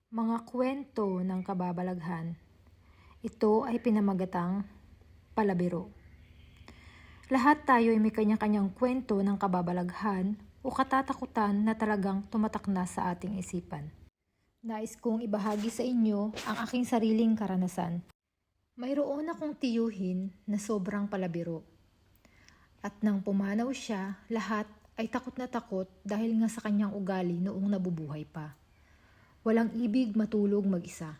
Mga kwento ng kababalaghan. Ito ay pinamagatang palabiro. Lahat tayo ay may kanya-kanyang kwento ng kababalaghan o katatakutan na talagang tumatak na sa ating isipan. Nais kong ibahagi sa inyo ang aking sariling karanasan. Mayroon akong tiyuhin na sobrang palabiro. At nang pumanaw siya, lahat ay takot na takot dahil nga sa kanyang ugali noong nabubuhay pa. Walang ibig matulog mag-isa.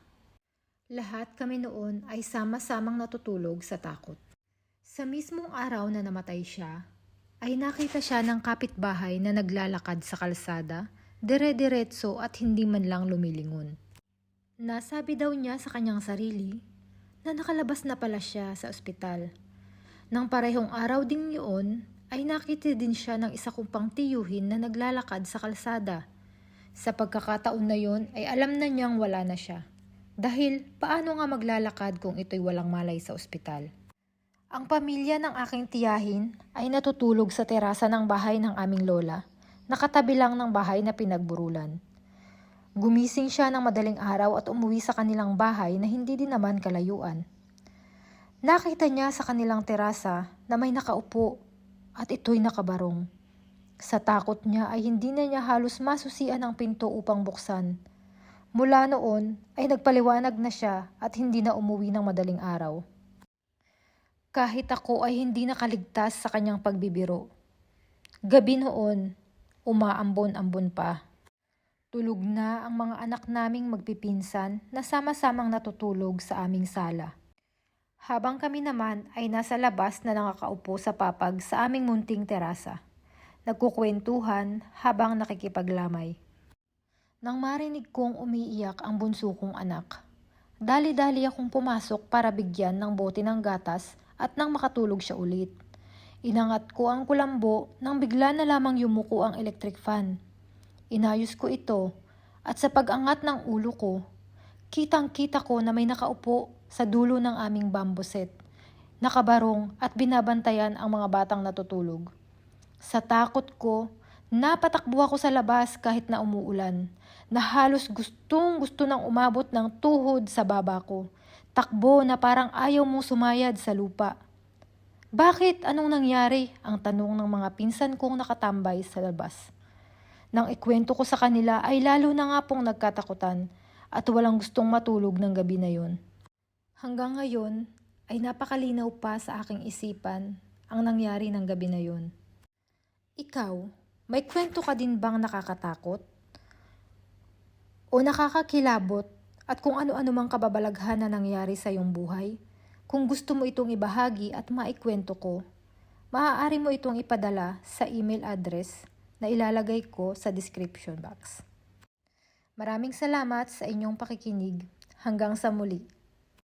Lahat kami noon ay sama-samang natutulog sa takot. Sa mismong araw na namatay siya, ay nakita siya ng kapitbahay na naglalakad sa kalsada, dire-diretso at hindi man lang lumilingon. Nasabi daw niya sa kanyang sarili na nakalabas na pala siya sa ospital. Nang parehong araw ding yun, ay nakita din siya ng isa kong pang tiyuhin na naglalakad sa kalsada. Sa pagkakataon na yon ay alam na niyang wala na siya. Dahil paano nga maglalakad kung ito'y walang malay sa ospital? Ang pamilya ng aking tiyahin ay natutulog sa terasa ng bahay ng aming lola, nakatabi lang ng bahay na pinagburulan. Gumising siya ng madaling araw at umuwi sa kanilang bahay na hindi din naman kalayuan. Nakita niya sa kanilang terasa na may nakaupo at ito'y nakabarong. Sa takot niya ay hindi na niya halos masusian ang pinto upang buksan. Mula noon ay nagpaliwanag na siya at hindi na umuwi ng madaling araw. Kahit ako ay hindi nakaligtas sa kanyang pagbibiro. Gabi noon, umaambon-ambon pa. Tulog na ang mga anak naming magpipinsan na sama-samang natutulog sa aming sala. Habang kami naman ay nasa labas na nakakaupo sa papag sa aming munting terasa. Nagkukwentuhan habang nakikipaglamay. Nang marinig kong umiiyak ang bunso kong anak, dali-dali akong pumasok para bigyan ng bote ng gatas at nang makatulog siya ulit. Inangat ko ang kulambo nang bigla na lamang yumuko ang electric fan. Inayos ko ito at sa pag-angat ng ulo ko, kitang-kita ko na may nakaupo sa dulo ng aming bamboo set, nakabarong at binabantayan ang mga batang natutulog. Sa takot ko, napatakbo ako sa labas kahit na umuulan, na halos gustong-gusto nang umabot ng tuhod sa baba ko. Takbo na parang ayaw mong sumayad sa lupa. Bakit? Anong nangyari? Ang tanong ng mga pinsan kong nakatambay sa labas. Nang ikwento ko sa kanila ay lalo na nga pong nagkatakutan at walang gustong matulog ng gabi na yon. Hanggang ngayon ay napakalinaw pa sa aking isipan ang nangyari ng gabi na yon. Ikaw, may kwento ka din bang nakakatakot? O nakakakilabot at kung ano-ano mang kababalaghan na nangyari sa iyong buhay? Kung gusto mo itong ibahagi at maikwento ko, maaari mo itong ipadala sa email address na ilalagay ko sa description box. Maraming salamat sa inyong pakikinig. Hanggang sa muli.